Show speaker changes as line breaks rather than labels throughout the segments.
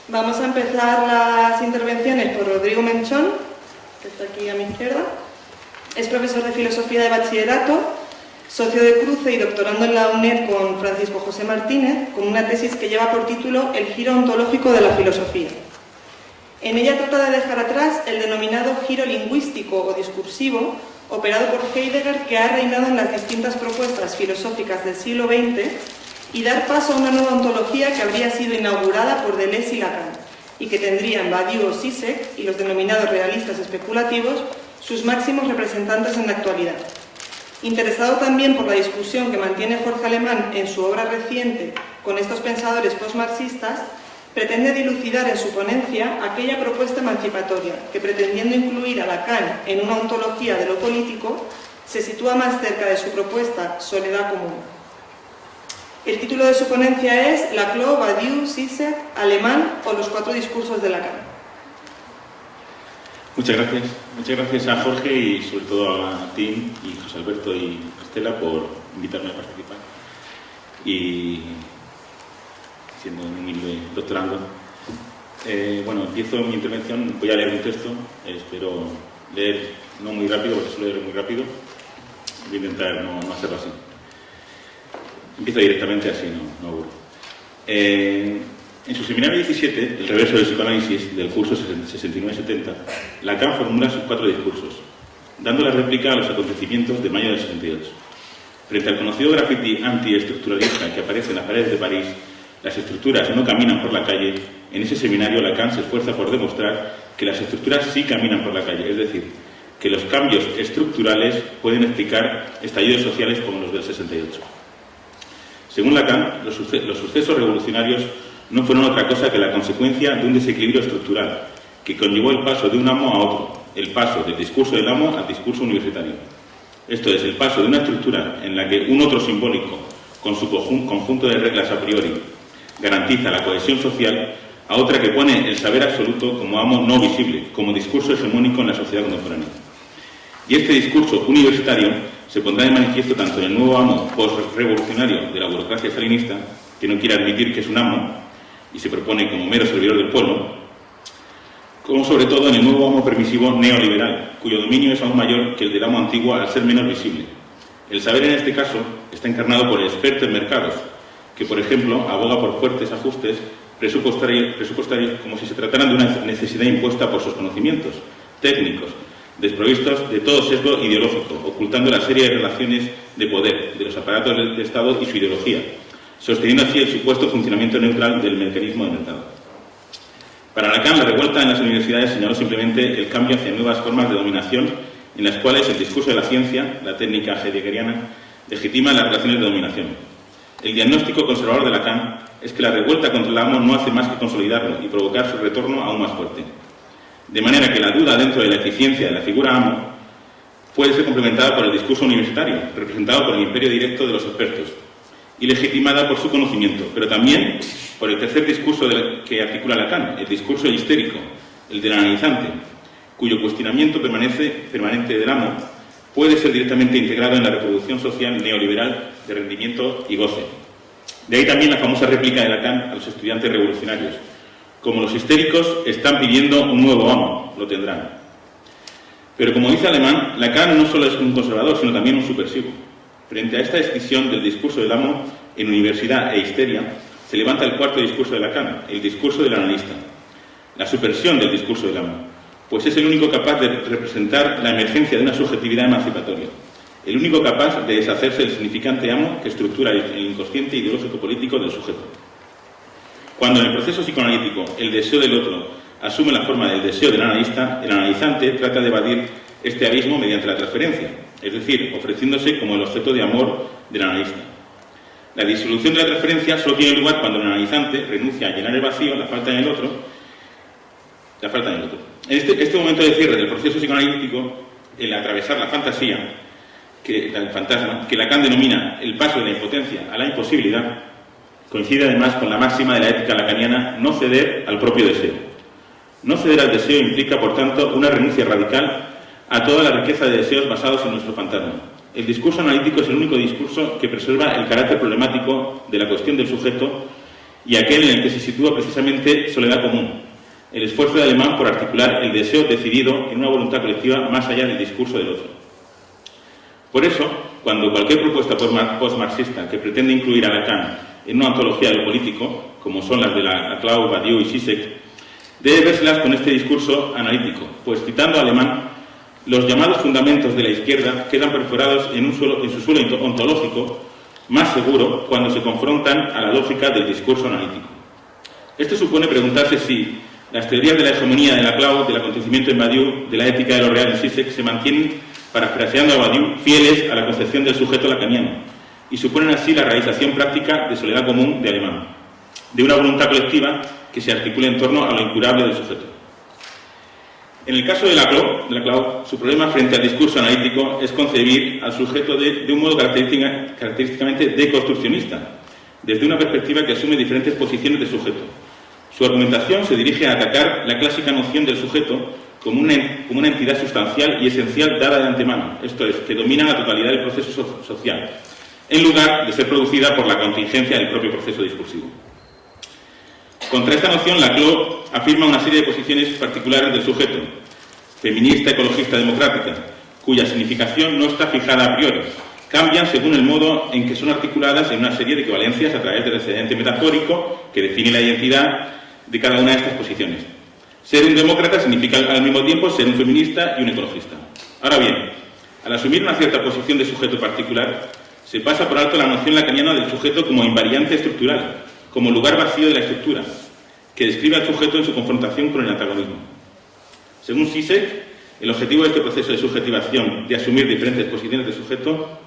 Vamos a empezar las intervenciones por Rodrigo Menchón, que está aquí a mi izquierda. Es profesor de Filosofía de Bachillerato, socio de cruce y doctorando en la UNED con Francisco José Martínez, con una tesis que lleva por título El giro ontológico de la filosofía. En ella trata de dejar atrás el denominado giro lingüístico o discursivo, operado por Heidegger, que ha reinado en las distintas propuestas filosóficas del siglo XX, y dar paso a una nueva ontología que habría sido inaugurada por Deleuze y Lacan, y que tendrían Badiou o Zizek y los denominados realistas especulativos sus máximos representantes en la actualidad. Interesado también por la discusión que mantiene Jorge Alemán en su obra reciente con estos pensadores postmarxistas, pretende dilucidar en su ponencia aquella propuesta emancipatoria que, pretendiendo incluir a Lacan en una ontología de lo político, se sitúa más cerca de su propuesta Soledad común. El título de su ponencia es Laclau, Badiou, Zizek, Alemán o los cuatro discursos de Lacan.
Muchas gracias. Muchas gracias a Jorge y sobre todo a Tim y José Alberto y Estela por invitarme a participar. Y siendo un humilde doctorando. Bueno, empiezo mi intervención, voy a leer un texto, espero leer no muy rápido, porque suelo leer muy rápido. Voy a intentar no hacerlo así. Empiezo directamente así, no aburro. En su seminario 17, el reverso del psicoanálisis del curso 69-70, Lacan formula sus cuatro discursos, dando la réplica a los acontecimientos de mayo del 68. Frente al conocido graffiti antiestructuralista que aparece en las paredes de París, las estructuras no caminan por la calle, en ese seminario Lacan se esfuerza por demostrar que las estructuras sí caminan por la calle, es decir, que los cambios estructurales pueden explicar estallidos sociales como los del 68. Según Lacan, los sucesos revolucionarios no fueron otra cosa que la consecuencia de un desequilibrio estructural que conllevó el paso de un amo a otro, el paso del discurso del amo al discurso universitario. Esto es, el paso de una estructura en la que un otro simbólico, con su conjunto de reglas a priori, garantiza la cohesión social, a otra que pone el saber absoluto como amo no visible, como discurso hegemónico en la sociedad contemporánea. Y este discurso universitario se pondrá de manifiesto tanto en el nuevo amo post-revolucionario de la burocracia stalinista, que no quiere admitir que es un amo y se propone como mero servidor del pueblo, como sobre todo en el nuevo amo permisivo neoliberal, cuyo dominio es aún mayor que el del amo antiguo al ser menos visible. El saber en este caso está encarnado por el experto en mercados, que por ejemplo aboga por fuertes ajustes presupuestarios como si se trataran de una necesidad impuesta por sus conocimientos técnicos, desprovistos de todo sesgo ideológico, ocultando la serie de relaciones de poder de los aparatos del Estado y su ideología, sosteniendo así el supuesto funcionamiento neutral del mecanismo de mercado. Para Lacan, la revuelta en las universidades señaló simplemente el cambio hacia nuevas formas de dominación en las cuales el discurso de la ciencia, la técnica heideggeriana, legitima las relaciones de dominación. El diagnóstico conservador de Lacan es que la revuelta contra el amo no hace más que consolidarlo y provocar su retorno aún más fuerte. De manera que la duda dentro de la eficiencia de la figura amo puede ser complementada por el discurso universitario, representado por el imperio directo de los expertos, y legitimada por su conocimiento, pero también por el tercer discurso que articula Lacan, el discurso histérico, el del analizante, cuyo cuestionamiento permanente del amo puede ser directamente integrado en la reproducción social neoliberal de rendimiento y goce. De ahí también la famosa réplica de Lacan a los estudiantes revolucionarios. Como los histéricos están pidiendo un nuevo amo, lo tendrán. Pero como dice Alemán, Lacan no solo es un conservador, sino también un subversivo. Frente a esta escisión del discurso del amo en universidad e histeria, se levanta el cuarto discurso de Lacan, el discurso del analista. La subversión del discurso del amo, pues es el único capaz de representar la emergencia de una subjetividad emancipatoria, el único capaz de deshacerse del significante amo que estructura el inconsciente ideológico político del sujeto. Cuando en el proceso psicoanalítico el deseo del otro asume la forma del deseo del analista, el analizante trata de evadir este abismo mediante la transferencia, es decir, ofreciéndose como el objeto de amor del analista. La disolución de la transferencia solo tiene lugar cuando el analizante renuncia a llenar el vacío, la falta en el otro. En este momento de cierre del proceso psicoanalítico, el atravesar la fantasía, el fantasma, que Lacan denomina el paso de la impotencia a la imposibilidad, coincide además con la máxima de la ética lacaniana no ceder al propio deseo. No ceder al deseo implica, por tanto, una renuncia radical a toda la riqueza de deseos basados en nuestro fantasma. El discurso analítico es el único discurso que preserva el carácter problemático de la cuestión del sujeto y aquel en el que se sitúa precisamente Soledad Común, el esfuerzo de Alemán por articular el deseo decidido en una voluntad colectiva más allá del discurso del otro. Por eso, cuando cualquier propuesta postmarxista que pretende incluir a Lacan en una ontología de lo político, como son las de Laclau, Badiou y Zizek, debe vérselas con este discurso analítico, pues citando a Alemán, los llamados fundamentos de la izquierda quedan perforados en su suelo ontológico más seguro cuando se confrontan a la lógica del discurso analítico. Esto supone preguntarse si las teorías de la hegemonía de Laclau, del acontecimiento en Badiou, de la ética de lo real en Zizek, se mantienen, parafraseando a Badiou, fieles a la concepción del sujeto lacaniano, y suponen así la realización práctica de Soledad Común de Alemán, de una voluntad colectiva que se articula en torno a lo incurable del sujeto. En el caso de Laclau, su problema frente al discurso analítico es concebir al sujeto de un modo característicamente deconstruccionista, desde una perspectiva que asume diferentes posiciones de sujeto. Su argumentación se dirige a atacar la clásica noción del sujeto como una entidad sustancial y esencial dada de antemano, esto es, que domina la totalidad del proceso social, en lugar de ser producida por la contingencia del propio proceso discursivo. Contra esta noción, Laclau afirma una serie de posiciones particulares del sujeto, feminista, ecologista, democrática, cuya significación no está fijada a priori, cambian según el modo en que son articuladas en una serie de equivalencias a través del excedente metafórico que define la identidad de cada una de estas posiciones. Ser un demócrata significa al mismo tiempo ser un feminista y un ecologista. Ahora bien, al asumir una cierta posición de sujeto particular, se pasa por alto la noción lacaniana del sujeto como invariante estructural, como lugar vacío de la estructura, que describe al sujeto en su confrontación con el antagonismo. Según Zizek, el objetivo de este proceso de subjetivación, de asumir diferentes posiciones de sujeto,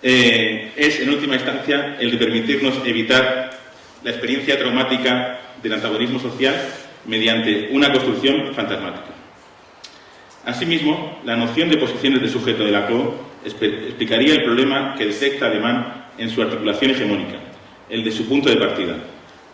es, en última instancia, el de permitirnos evitar la experiencia traumática del antagonismo social mediante una construcción fantasmática. Asimismo, la noción de posiciones de sujeto de Laclau explicaría el problema que detecta Alemán en su articulación hegemónica, el de su punto de partida.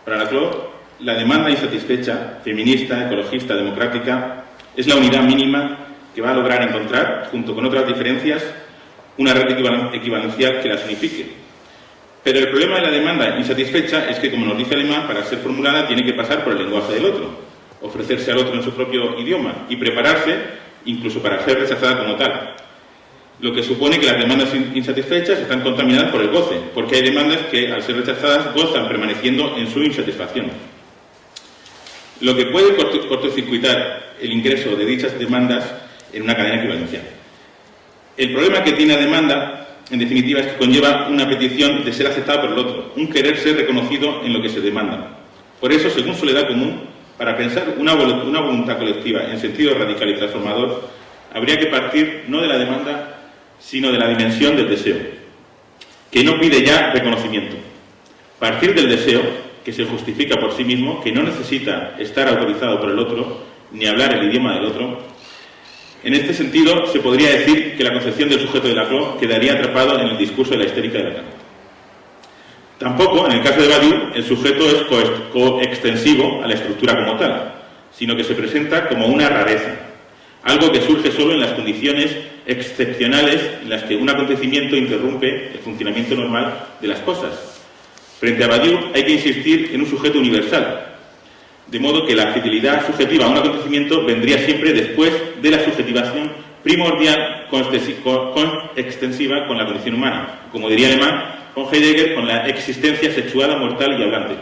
Para Laclau, la demanda insatisfecha, feminista, ecologista, democrática, es la unidad mínima que va a lograr encontrar, junto con otras diferencias, una red equivalencial que las unifique. Pero el problema de la demanda insatisfecha es que, como nos dice Alemán, para ser formulada tiene que pasar por el lenguaje del otro, ofrecerse al otro en su propio idioma y prepararse incluso para ser rechazada como tal. Lo que supone que las demandas insatisfechas están contaminadas por el goce, porque hay demandas que, al ser rechazadas, gozan permaneciendo en su insatisfacción. Lo que puede cortocircuitar el ingreso de dichas demandas en una cadena equivalencial. El problema que tiene la demanda, en definitiva, es que conlleva una petición de ser aceptada por el otro, un querer ser reconocido en lo que se demanda. Por eso, según Soledad Común, para pensar una voluntad colectiva en sentido radical y transformador, habría que partir no de la demanda, sino de la dimensión del deseo, que no pide ya reconocimiento. Partir del deseo, que se justifica por sí mismo, que no necesita estar autorizado por el otro, ni hablar el idioma del otro. En este sentido, se podría decir que la concepción del sujeto de Laclau quedaría atrapado en el discurso de la histérica de Lacan. Tampoco, en el caso de Badiou, el sujeto es coextensivo a la estructura como tal, sino que se presenta como una rareza, algo que surge solo en las condiciones excepcionales en las que un acontecimiento interrumpe el funcionamiento normal de las cosas. Frente a Badiou hay que insistir en un sujeto universal, de modo que la fidelidad subjetiva a un acontecimiento vendría siempre después de la subjetivación primordial coextensiva con la condición humana, como diría Alemán, con Heidegger, con la existencia sexuada, mortal y hablante.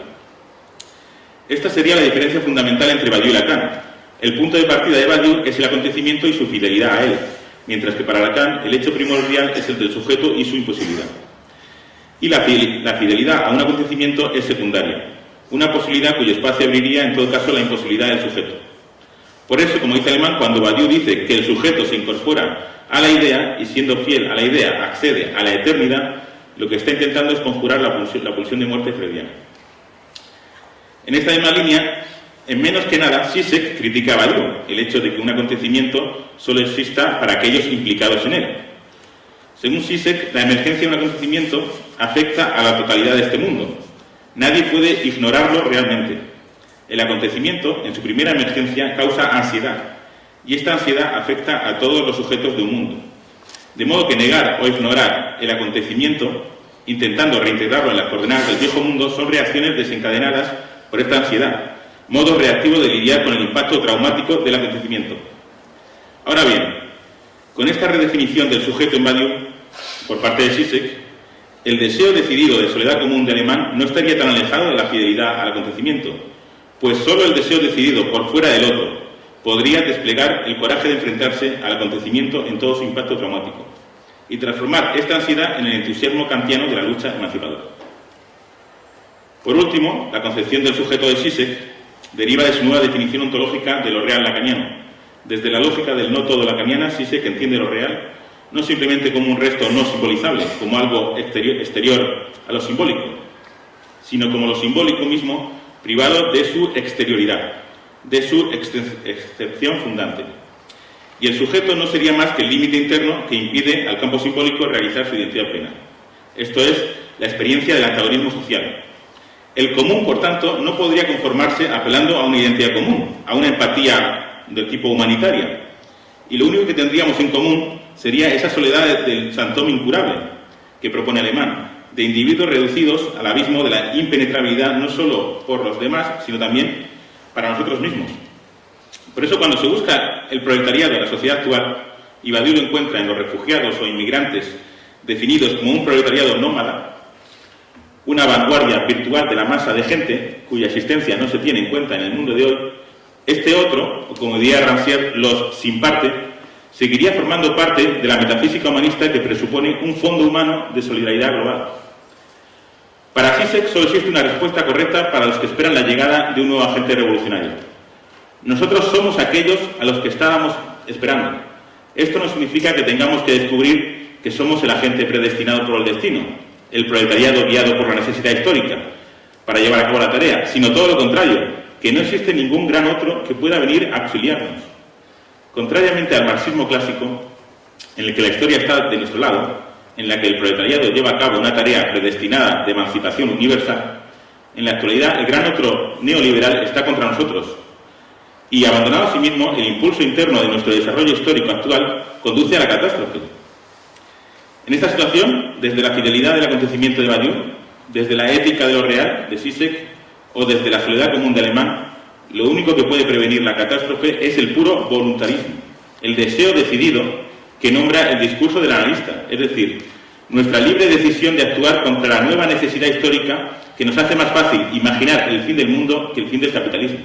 Esta sería la diferencia fundamental entre Badiou y Lacan. El punto de partida de Badiou es el acontecimiento y su fidelidad a él, mientras que para Lacan el hecho primordial es el del sujeto y su imposibilidad. Y la fidelidad a un acontecimiento es secundaria, una posibilidad cuyo espacio abriría en todo caso la imposibilidad del sujeto. Por eso, como dice Alemán, cuando Badiou dice que el sujeto se incorpora a la idea y siendo fiel a la idea accede a la eternidad, lo que está intentando es conjurar la pulsión de muerte freudiana. En esta misma línea, en menos que nada, Zizek critica a Badiou el hecho de que un acontecimiento solo exista para aquellos implicados en él. Según Zizek, la emergencia de un acontecimiento afecta a la totalidad de este mundo. Nadie puede ignorarlo realmente. El acontecimiento, en su primera emergencia, causa ansiedad, y esta ansiedad afecta a todos los sujetos de un mundo. De modo que negar o ignorar el acontecimiento intentando reintegrarlo en las coordenadas del viejo mundo, son reacciones desencadenadas por esta ansiedad, modo reactivo de lidiar con el impacto traumático del acontecimiento. Ahora bien, con esta redefinición del sujeto en Badiou por parte de Zizek, el deseo decidido de soledad común de Alemán no estaría tan alejado de la fidelidad al acontecimiento, pues solo el deseo decidido por fuera del otro podría desplegar el coraje de enfrentarse al acontecimiento en todo su impacto traumático y transformar esta ansiedad en el entusiasmo kantiano de la lucha emancipadora. Por último, la concepción del sujeto de Zizek deriva de su nueva definición ontológica de lo real lacaniano. Desde la lógica del no todo lacaniana, Zizek entiende lo real no simplemente como un resto no simbolizable, como algo exterior a lo simbólico, sino como lo simbólico mismo privado de su exterioridad, de su excepción fundante. Y el sujeto no sería más que el límite interno que impide al campo simbólico realizar su identidad plena. Esto es la experiencia del antagonismo social. El común, por tanto, no podría conformarse apelando a una identidad común, a una empatía del tipo humanitaria. Y lo único que tendríamos en común sería esa soledad del santoma incurable que propone Alemán, de individuos reducidos al abismo de la impenetrabilidad no solo por los demás, sino también para nosotros mismos. Por eso, cuando se busca el proletariado en la sociedad actual, y Badiou lo encuentra en los refugiados o inmigrantes definidos como un proletariado nómada, una vanguardia virtual de la masa de gente cuya existencia no se tiene en cuenta en el mundo de hoy, este otro, o como diría Rancière, los sin parte, seguiría formando parte de la metafísica humanista que presupone un fondo humano de solidaridad global. Para Zizek solo existe una respuesta correcta para los que esperan la llegada de un nuevo agente revolucionario. Nosotros somos aquellos a los que estábamos esperando. Esto no significa que tengamos que descubrir que somos el agente predestinado por el destino, el proletariado guiado por la necesidad histórica para llevar a cabo la tarea, sino todo lo contrario, que no existe ningún gran otro que pueda venir a auxiliarnos. Contrariamente al marxismo clásico, en el que la historia está de nuestro lado, en la que el proletariado lleva a cabo una tarea predestinada de emancipación universal, en la actualidad el gran otro neoliberal está contra nosotros, y abandonado a sí mismo, el impulso interno de nuestro desarrollo histórico actual conduce a la catástrofe. En esta situación, desde la fidelidad del acontecimiento de Badiou, desde la ética de lo real de Zizek o desde la soledad común de Alemán, lo único que puede prevenir la catástrofe es el puro voluntarismo, el deseo decidido que nombra el discurso del analista, es decir, nuestra libre decisión de actuar contra la nueva necesidad histórica que nos hace más fácil imaginar el fin del mundo que el fin del capitalismo.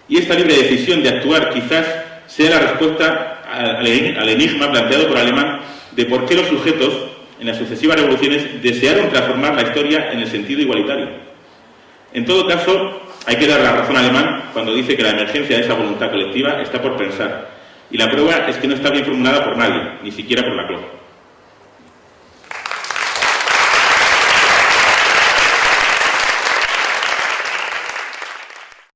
Y esta libre decisión de actuar quizás sea la respuesta al enigma planteado por Alemán de por qué los sujetos, en las sucesivas revoluciones, desearon transformar la historia en el sentido igualitario. En todo caso, hay que dar la razón a Alemán cuando dice que la emergencia de esa voluntad colectiva está por pensar, y la prueba es que no está bien formulada por nadie, ni siquiera por Laclau.